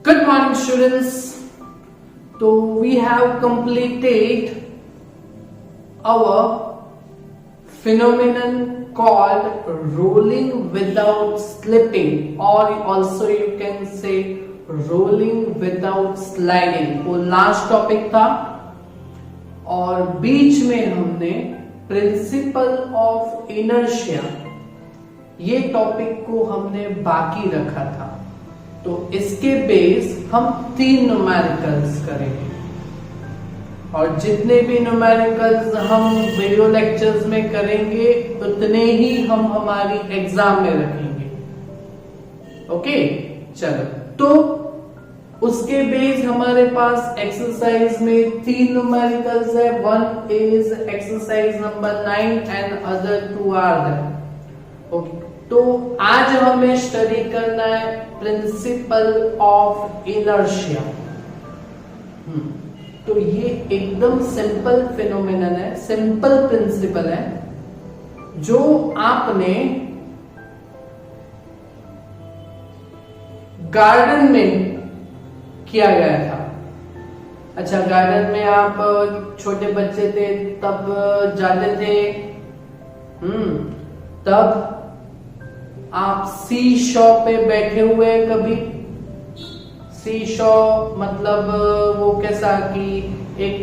Good morning, students. So we have completed our phenomenon called rolling without slipping, or also you can say rolling without sliding. वो last topic था और बीच में हमने principal of inertia ये topic को हमने बाकी रखा था। तो इसके बेस हम 3 न्यूमेरिकल्स करेंगे और जितने भी न्यूमेरिकल्स हम वीडियो लेक्चर्स में करेंगे उतने ही हम हमारी एग्जाम में रखेंगे। ओके, चलो, तो उसके बेस हमारे पास एक्सरसाइज में 3 न्यूमेरिकल्स है। One is exercise number 9 and other 2 are there. Okay, तो आज हमें स्टडी करना है प्रिंसिपल ऑफ इनर्शिया। तो ये एकदम सिंपल फिनोमिनन है, सिंपल प्रिंसिपल है जो आपने गार्डन में किया गया था। अच्छा, गार्डन में आप छोटे बच्चे थे तब जाते थे, तब आप सी शॉ पे बैठे हुए कभी? सी शॉ मतलब वो कैसा कि एक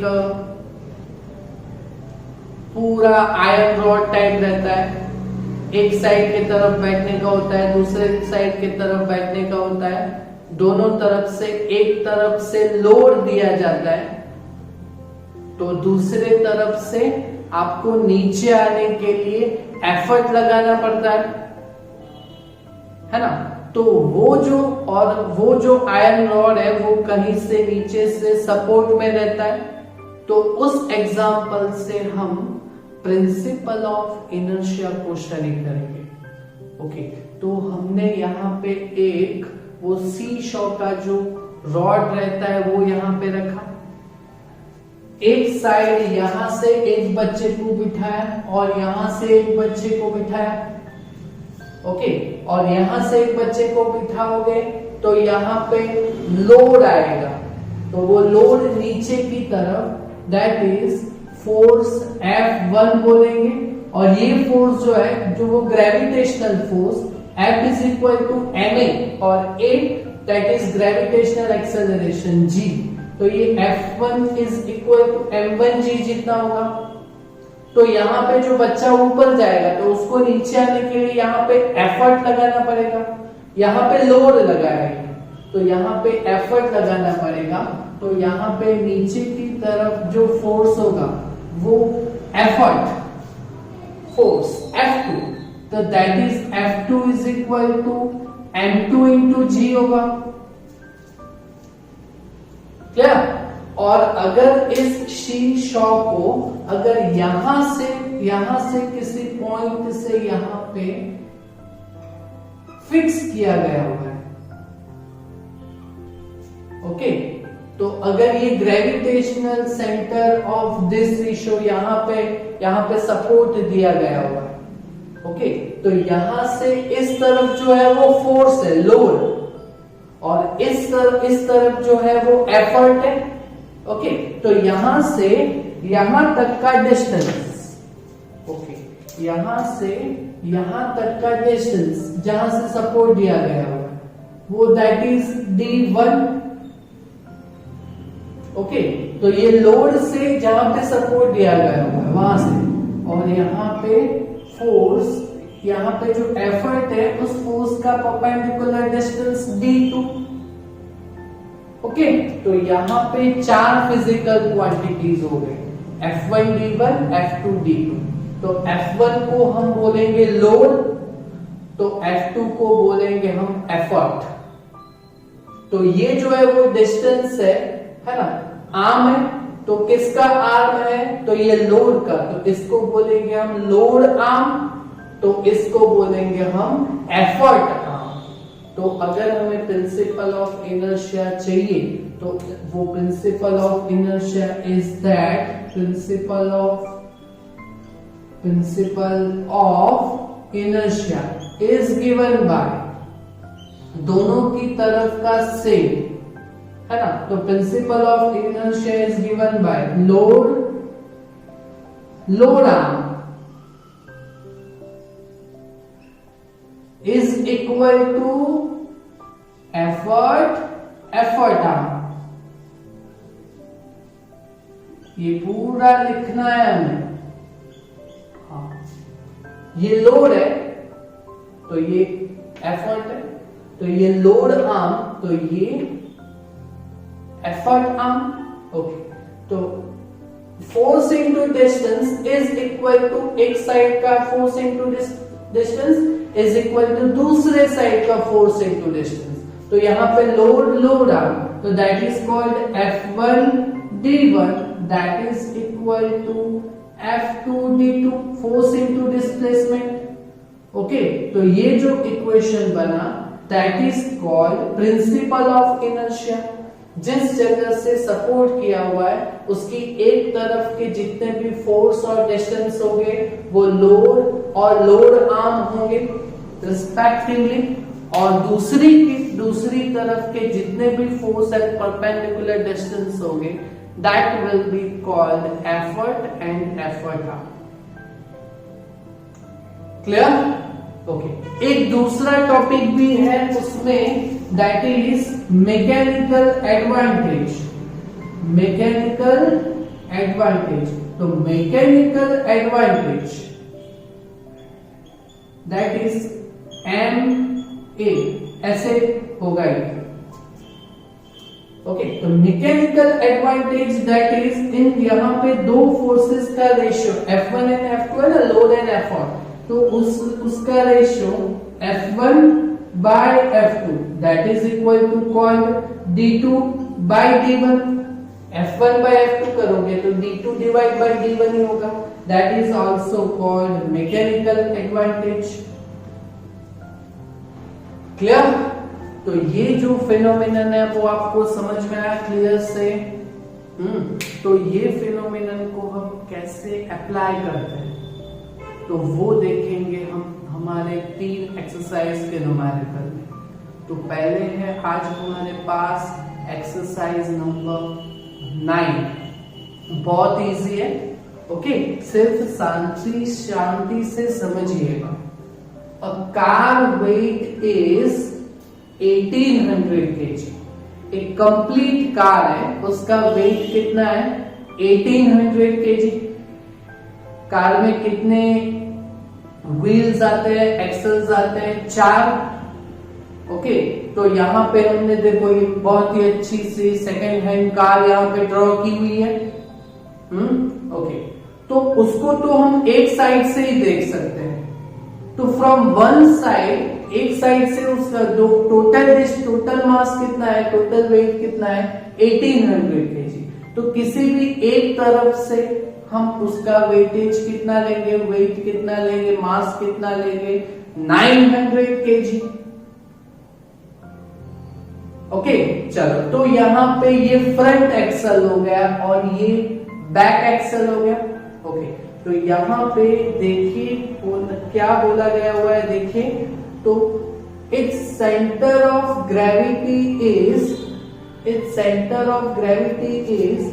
पूरा आयरन रॉड टाइप रहता है, एक साइड की तरफ बैठने का होता है, दूसरे साइड की तरफ बैठने का होता है, दोनों तरफ से एक तरफ से लोड दिया जाता है तो दूसरे तरफ से आपको नीचे आने के लिए एफर्ट लगाना पड़ता है ना। तो वो जो आयरन रॉड है वो कहीं से नीचे से सपोर्ट में रहता है। तो उस एग्जांपल से हम प्रिंसिपल ऑफ इनर्शिया को स्टडी करेंगे। ओके, तो हमने यहाँ पे एक वो सी शॉ का जो रॉड रहता है वो यहाँ पे रखा, एक साइड यहां से एक बच्चे को बिठाया और यहां से एक बच्चे को बिठाया। ओके, और यहां से एक बच्चे को बिठाओगे तो यहाँ पे लोड आएगा, तो वो लोड नीचे की तरफ, दैट इज फोर्स F1 बोलेंगे। और ये फोर्स जो है, जो वो gravitational force F is equal to ma और a that is gravitational acceleration g। तो ये F1 is equal to m1g जितना होगा। तो यहाँ पे जो बच्चा ऊपर जाएगा तो उसको नीचे आने के लिए यहाँ पे एफर्ट लगाना पड़ेगा, यहाँ पे लोड लगाएगा तो यहाँ पे एफर्ट लगाना पड़ेगा। तो यहाँ पे नीचे की तरफ जो फोर्स होगा वो एफर्ट फोर्स F2, तो that is F2 is equal to m2 into g होगा। क्या? और अगर इस सी शॉ को अगर यहां से किसी पॉइंट से यहां पे फिक्स किया गया हुआ है, ओके, तो अगर ये ग्रेविटेशनल सेंटर ऑफ दिस सी शॉ यहां पे सपोर्ट दिया गया हुआ है, ओके, तो यहां से इस तरफ जो है वो फोर्स है, लोड, और इस तरफ जो है वो एफर्ट है। ओके, तो यहां से यहां तक का डिस्टेंस, ओके, यहां से यहां तक का डिस्टेंस जहां से सपोर्ट दिया गया हुआ है वो दैट इज D1। ओके, तो ये लोड से जहां पे सपोर्ट दिया गया हुआ है वहां से, और यहाँ पे फोर्स, यहाँ पे जो एफर्ट है उस फोर्स का परपेंडिकुलर डिस्टेंस D2। ओके, तो यहाँ पे 4 फिजिकल क्वांटिटीज हो गए, F1 D1, F2 D2। तो F1 को हम बोलेंगे लोड, तो F2 को बोलेंगे हम एफर्ट। तो ये जो है वो डिस्टेंस है ना, आर्म है, तो किसका आर्म है? तो ये लोड का, तो इसको बोलेंगे हम लोड आर्म, तो इसको बोलेंगे हम एफर्ट आर्म। तो अगर हमें प्रिंसिपल ऑफ इनर्शिया चाहिए तो वो principle of inertia is that principle of inertia is given by दोनों की तरफ का सेम है ना। तो principle of inertia is given by load arm is equal to effort arm. ये पूरा लिखना है हमें। हाँ, ये लोड है तो ये एफर्ट है, तो ये लोड आर्म, तो ये एफर्ट आर्म। ओके, तो force into distance is equal to एक साइड का force into distance is equal to दूसरे साइड का फोर्स इनटू डिस्टेंस। तो यहां पे लोड आर्म, तो that is called F1d1, that is equal to F2d2, force into displacement. Okay, तो ये जो इक्वेशन बना that is called principle of inertia. जिस जगह से सपोर्ट किया हुआ है उसकी एक तरफ के जितने भी फोर्स और डिस्टेंस होंगे वो लोड और लोड आर्म होंगे रिस्पेक्टिवली, और दूसरी तरफ के जितने भी फोर्स एंड परपेंडिकुलर डिस्टेंस होंगे that will be called effort and effort arm. Clear? Okay, एक दूसरा टॉपिक भी है उसमें, दैट इज मैकेनिकल एडवांटेज। तो mechanical advantage that is MA, ऐसे होगा ये। ओके, तो mechanical advantage that is in, यहां पे दो फोर्सेस का रेशियो F1 एंड F2 है ना, लोड एंड एफर्ट, तो उसका ratio F1 by F2 that is equal to called D2 by D1। F1 by F2 करोगे तो D2 divide by D1 ही होगा, that is also called mechanical advantage। Clear? तो ये जो फिनोमिनन है वो आपको समझ में आया क्लियर से? तो ये फिनोमिनन को हम कैसे अप्लाई करते हैं तो वो देखेंगे हम हमारे 3 एक्सरसाइज के न्यूमेरिकल में। तो पहले है आज हमारे पास एक्सरसाइज नंबर 9, बहुत इजी है। ओके, सिर्फ शांति से समझिएगा। A car weight is 1800 kg। एक कंप्लीट कार है, उसका वेट कितना है? 1800 kg। कार में कितने व्हील्स आते हैं, एक्सेल्स आते हैं? 4। ओके, तो यहाँ पे हमने देखो ये बहुत ही अच्छी सी सेकेंड हैंड कार यहाँ पे ड्रॉ की हुई है। ओके, तो उसको तो हम एक साइड से ही देख सकते हैं। तो फ्रॉम वन साइड, एक साइड से उसका जो टोटल मास कितना है, टोटल वेट कितना है? 1800 kg। तो किसी भी एक तरफ से हम उसका वेटेज कितना लेंगे, वेट कितना लेंगे, मास कितना लेंगे? 900 kg। ओके, चलो, तो यहां पे ये फ्रंट एक्सल हो गया और ये बैक एक्सल हो गया। ओके, तो यहां पे देखिए क्या बोला गया हुआ है, देखिए तो it's centre of gravity is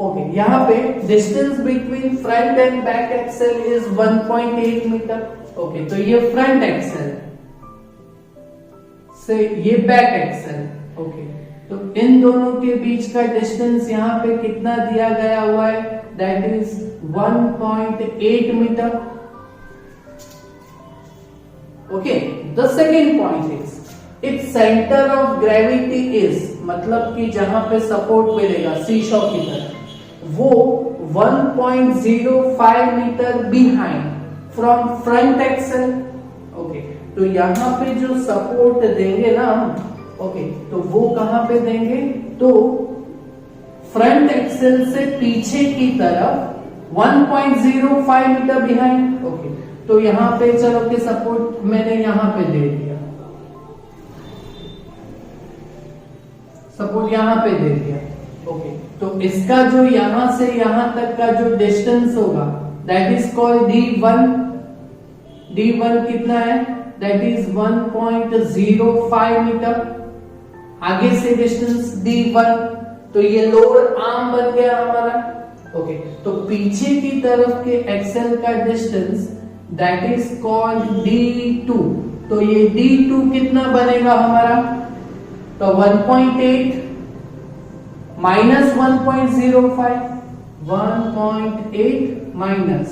okay, यहाँ पे distance between front and back axle is 1.8 metre. Okay, तो ये फ्रंट एक्सेल से ये बैक एक्सेल। ओके, तो इन दोनों के बीच का डिस्टेंस यहाँ पे कितना दिया गया हुआ है? That is 1.8 metre. Okay, the second point is it's centre of gravity is, मतलब कि जहां पे सपोर्ट मिलेगा शीशो की तरह, वो 1.05 metre behind from front axle. Okay, तो यहां पे जो सपोर्ट देंगे ना हम, ओके, तो वो कहां पे देंगे? तो फ्रंट एक्सेल से पीछे की तरफ 1.05 मीटर बिहाइंड। ओके, तो यहां पे चलो कि सपोर्ट मैंने यहां पे दे दिया, सपोर्ट यहां पे दे दिया। ओके, तो इसका जो यहां से यहां तक का जो डिस्टेंस होगा that is called D1। D1 कितना है? That is 1.05 metre. आगे से डिस्टेंस D1, तो ये लोअर आर्म बन गया हमारा। ओके, तो पीछे की तरफ के एक्सेल का distance that is called D2। तो ये D2 कितना बनेगा हमारा, तो 1.8 माइनस 1.05, 1.8 माइनस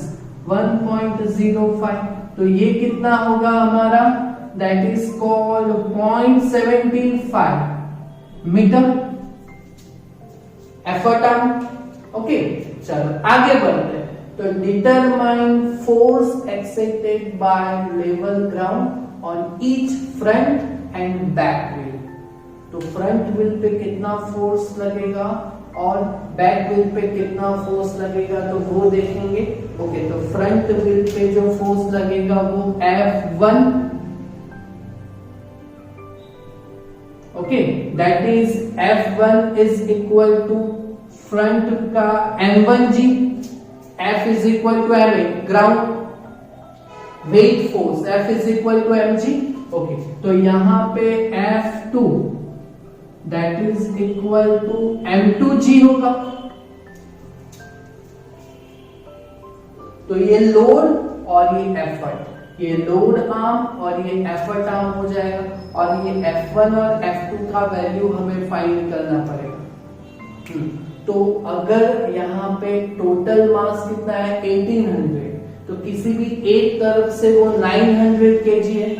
1.05, तो ये कितना होगा हमारा, that is called 0.75 metre effort arm. Okay, चलो आगे बढ़ते हैं। तो determine force exerted by level ground on each front and back wheel. तो फ्रंट व्हील पे कितना फोर्स लगेगा और बैक व्हील पे कितना फोर्स लगेगा, तो वो देखेंगे। ओके, तो फ्रंट व्हील पे जो फोर्स लगेगा वो F1, okay, that is F1 is equal to front का M1G, F is equal to MA ground weight force, F is equal to mg। Okay, तो यहां पे F2 that is equal to M2G होगा। तो ये load और ये effort, ये लोड आर्म और ये एफर्ट आर्म हो जाएगा, और ये F1 और F2 का वैल्यू हमें फाइंड करना पड़ेगा। तो अगर यहाँ पे टोटल मास कितना है 1800, तो किसी भी एक तरफ से वो 900 kg है,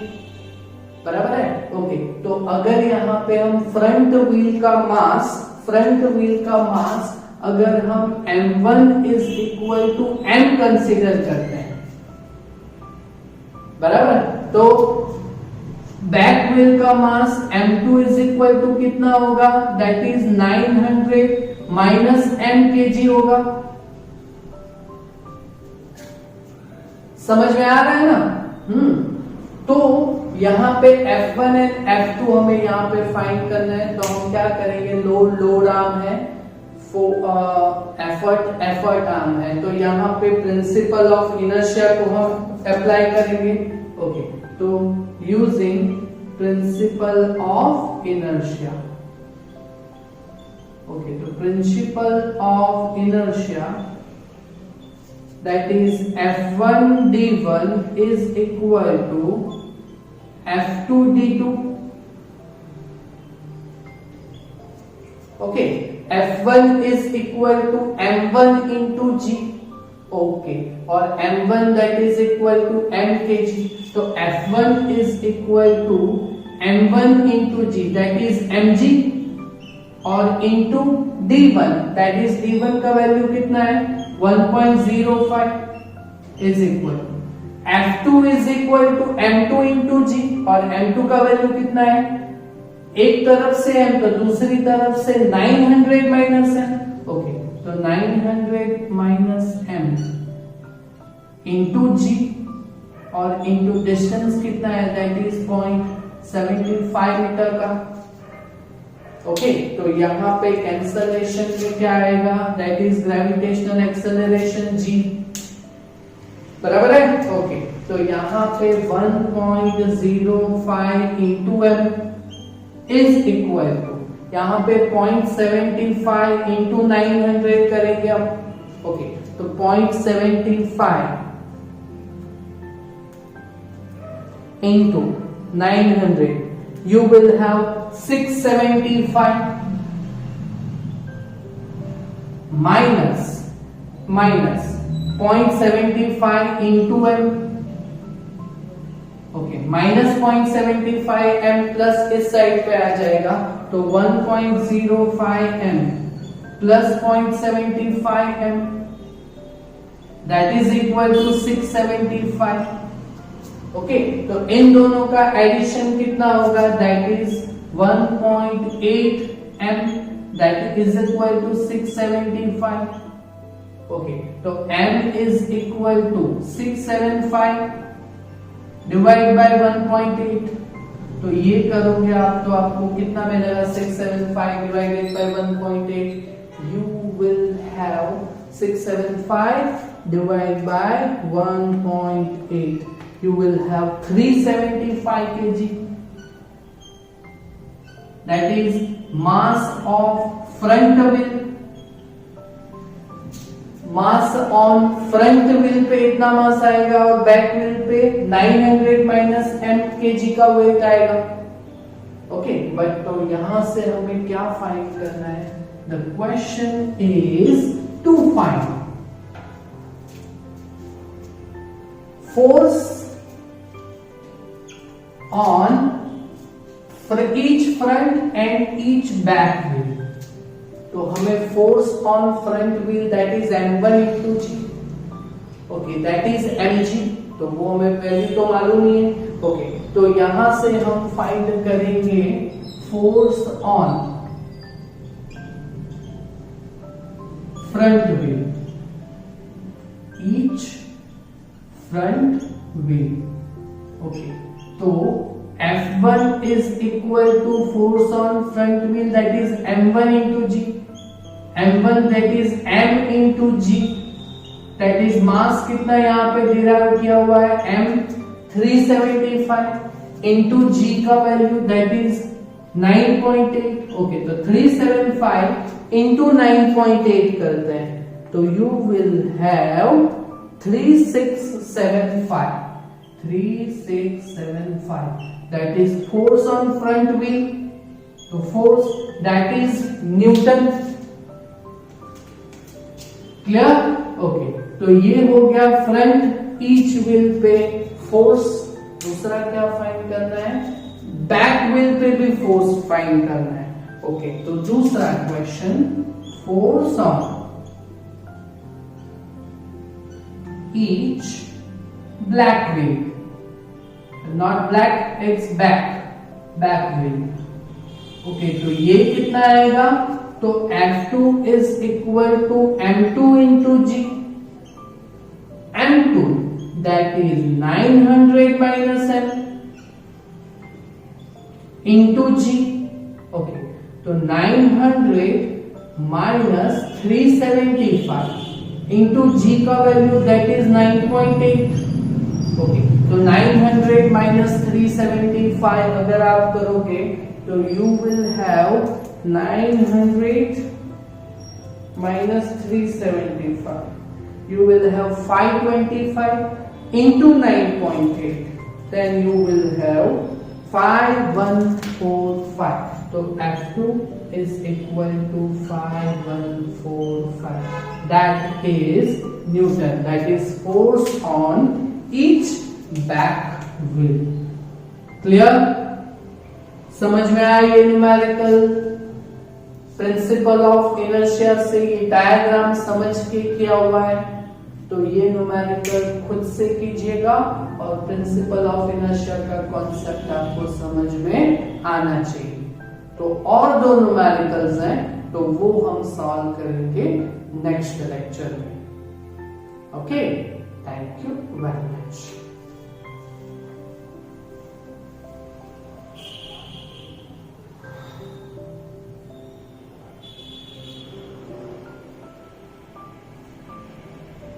बराबर है। ओके, तो अगर यहाँ पे हम फ्रंट व्हील का मास अगर हम M1 is equal to M consider करते हैं, बराबर, तो बैक व्हील का मास M2 इज इक्वल टू कितना होगा, that is 900 minus M kg होगा। समझ में आ रहा है ना? तो यहाँ पे F1 एंड F2 हमें यहाँ पे फाइंड करना है, तो हम क्या करेंगे, लोड आर्म है, एफर्ट आर्म है, तो यहाँ पे प्रिंसिपल ऑफ इनर्शिया को हम अप्लाई करेंगे। ओके, तो using principle of inertia, okay, तो principle of inertia that is F1 D1 is equal to F2 D2। okay, F1 is equal to M1 into G, okay, और M1 that is equal to M kg, तो F1 is equal to M1 into G that is mg, और into D1 that is D1 का value कितना है 1.05 is equal F2 is equal to M2 into G, और M2 का value कितना है, एक तरफ से M तो दूसरी तरफ से 900 माइनस M। ओके, तो 900 माइनस M इंटू G, और इंटू डिस्टेंस कितना है, दैट इज 0.75 मीटर का। ओके, तो यहाँ पे कैंसलेशन में क्या आएगा, that is gravitational acceleration G, बराबर है। ओके, तो यहाँ पे 1.05 into M is equal to, यहाँ पे 0.75 इंटू 900 करेंगे अब। ओके, तो 0.75 इंटू 900 you will have 675 minus 0.75 into M, okay, minus 0.75 M plus इस साइड पे आ जाएगा, तो 1.05 M plus 0.75 M that is equal to 675। Okay, तो इन दोनों का एडिशन कितना होगा, that is 1.8 M that is equal to 675। Okay, तो M is equal to 675 divide by 1.8, तो ये करोगे आप तो आपको कितना मिलेगा, 675 डिवाइडेड बाय 1.8, यू विल हैव 675 divide by 1.8, you will have 375 kg। That is mass of front wheel, mass on front wheel पे इतना मास आएगा और बैक व्हील पे 900 माइनस m kg का वेट आएगा। ओके, बट तो यहां से हमें क्या फाइंड करना है? The question is to find force on each front and each back wheel। तो हमें force on front wheel that is m1 into G, okay that is mg, तो वो हमें वैल्यू तो मालूम ही है। ओके, तो यहां से हम फाइंड करेंगे force on front wheel, each front wheel. Okay, तो F1 is equal to force on front wheel that is m1 into g, m1 that is m into g, that is mass कितना यहाँ पे derive किया हुआ है m 375 into g का value that is 9.8। Okay, तो 375 into 9.8 करते हैं तो you will have 3675 that is force on front wheel, तो force that is Newton. Clear? Okay, तो ये हो गया फ्रंट ईच व्हील पे फोर्स। दूसरा क्या फाइंड करना है? बैक व्हील पे भी फोर्स फाइंड करना है। ओके, तो दूसरा question, force on each black wheel, not black, it's back wheel. Okay, तो ये कितना आएगा? तो F2 is equal to m2 into G, m2 that is 900 minus m into G. Okay, तो 900 माइनस 375 इंटू जी का वैल्यू दैट इज 9.8। ओके, तो 900 minus 375 अगर आप करोगे तो you have have 900 minus 375, you will have 525 into 9.8, then you will have 5145। तो F2 is equal to 5145, that is Newton, that is force on each back wheel। Clear? समझ में आया ये न्यूमेरिकल? प्रिंसिपल ऑफ इनर्शिया से ये diagram समझ के किया हुआ है, तो ये न्यूमेरिकल खुद से कीजिएगा और प्रिंसिपल ऑफ इनर्शिया का कॉन्सेप्ट आपको समझ में आना चाहिए। तो और दो न्यूमेरिकल्स हैं, तो वो हम सॉल्व करेंगे नेक्स्ट लेक्चर में। Okay, thank you very much.